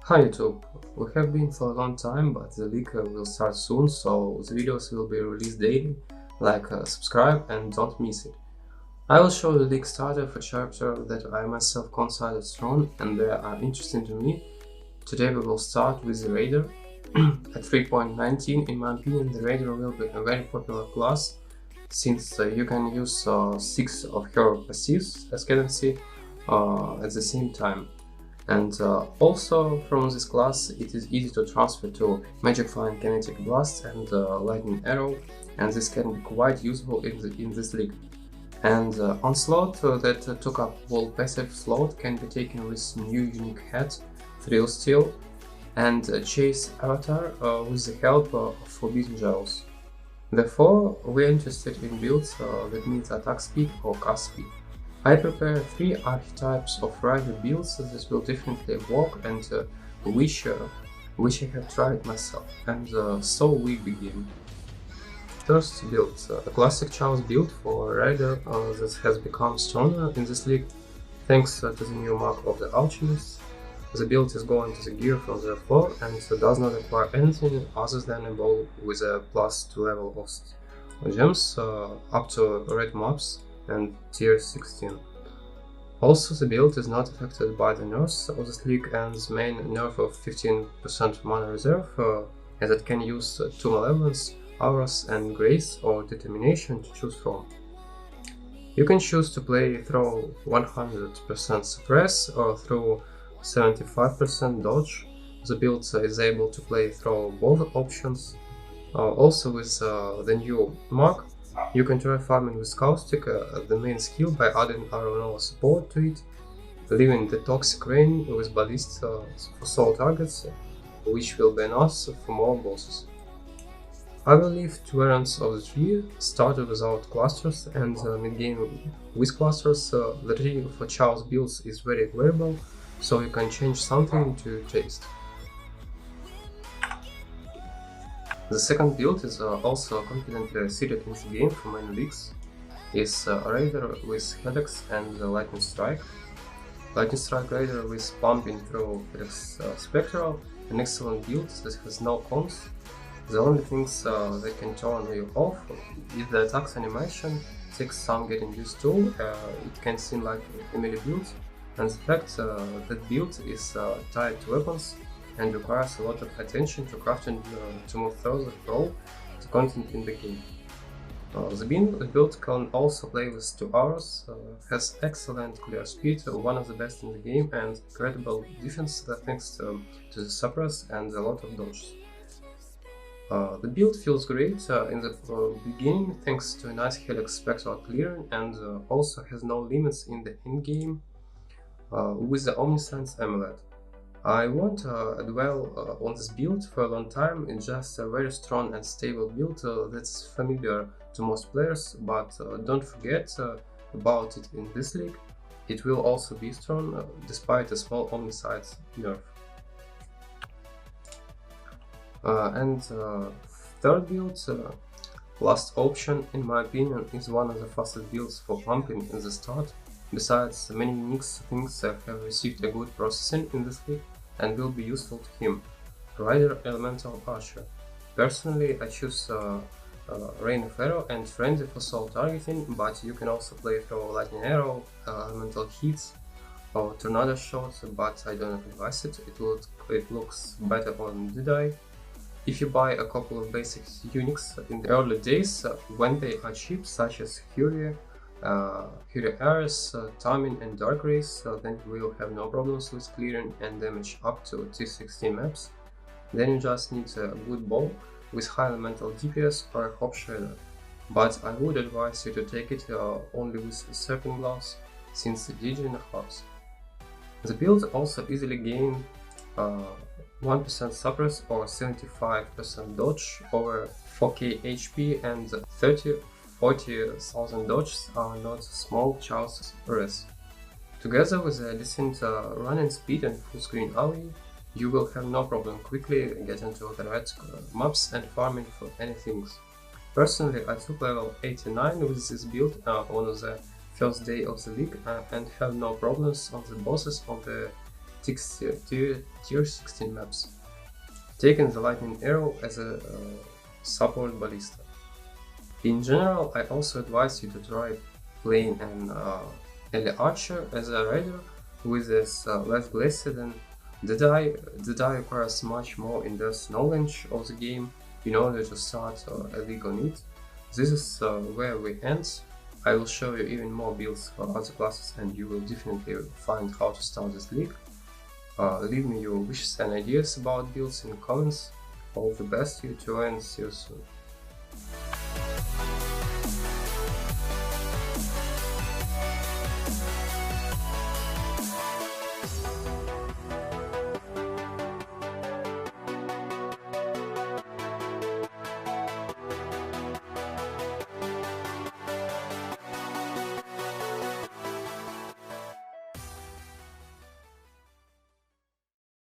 Hi YouTube, we have been for a long time, but the leak will start soon, so the videos will be released daily. Subscribe and don't miss it. I will show the leak starter for chapter that I myself consider strong and they are interesting to me. Today we will start with the Raider. At 3.19, in my opinion, the Raider will be a very popular class, since you can use 6 of her passives, ascendancy, at the same time. And also from this class it is easy to transfer to Magic Flying Kinetic Blast and Lightning Arrow, and this can be quite useful in this league. And Onslaught that took up whole passive slot can be taken with new unique hat, Thrill Steel, and Chase Avatar with the help of Forbidden Gels. Therefore, we are interested in builds that need attack speed or cast speed. I prepare 3 archetypes of rider builds that will definitely work and which I have tried myself, and so we begin. First build, a classic Charles build for rider that has become stronger in this league thanks to the new mark of the Alchemist. The build is going to the gear from the floor and does not require anything other than a ball with a +2 level of gems up to red mobs and tier 16. Also, the build is not affected by the nerfs of this league and the main nerf of 15% mana reserve, as it can use 2 Malevolence, Auras and Grace or Determination to choose from. You can choose to play through 100% Suppress or through 75% Dodge. The build is able to play through both options. Also with the new mark, you can try farming with caustic, the main skill, by adding Aeronova support to it, leaving the toxic rain with ballista for solo targets, which will ban us for more bosses. I will leave 2 variants of the tree, starter without clusters and mid-game with clusters. The tree for Charles builds is very variable, so you can change something to your taste. The second build is also confidently seated in the game for many leagues. Is Raider with Helix and Lightning Strike. Lightning Strike Raider with pumping through Helix Spectral, an excellent build that has no cons. The only things that can turn you off is the attacks animation. Takes some getting used to. It can seem like a melee build, and the fact that build is tied to weapons and requires a lot of attention to crafting to move further through the content in the game. The build can also play with 2 hours, has excellent clear speed, one of the best in the game, and incredible defense thanks to the suppress and a lot of dodges. The build feels great in the beginning thanks to a nice helix spectral clearing, and also has no limits in the endgame with the Omniscience Amulet. I won't dwell on this build for a long time. It's just a very strong and stable build that's familiar to most players, but don't forget about it in this league. It will also be strong despite a small Omniscience nerf. Third build, last option, in my opinion, is one of the fastest builds for pumping in the start. Besides many unique things that have received a good processing in this league and will be useful to him. Rider Elemental Archer. Personally, I choose Rain of Arrow and Frenzy for solo targeting, but you can also play through Lightning Arrow, Elemental Hits or Tornado Shots, but I don't advise it. It looks better on Didai. If you buy a couple of basic uniques in the early days, when they are cheap, such as Fury, Ares, Timing and Dark Race, then you will have no problems with clearing and damage up to T16 maps. Then you just need a good bow with high elemental DPS or a Hop Shredder. But I would advise you to take it only with Serpent Gloves, since the DG in the house. The build also easily gain 1% suppress or 75% dodge over 4k HP, and 40,000 dodges are not small chances res. Together with a decent running speed and full screen AoE, you will have no problem quickly getting to the red maps and farming for anything. Personally, I took level 89 with this build on the first day of the league and have no problems on the bosses on the tier 16 maps, taking the lightning arrow as a support ballista. In general, I also advise you to try playing an early archer as a raider with this less blessed, and the die requires much more in-depth knowledge of the game in order to start a league on it. This is where we end. I will show you even more builds for other classes and you will definitely find how to start this league. Leave me your wishes and ideas about builds in the comments. All the best, you two, and see you soon.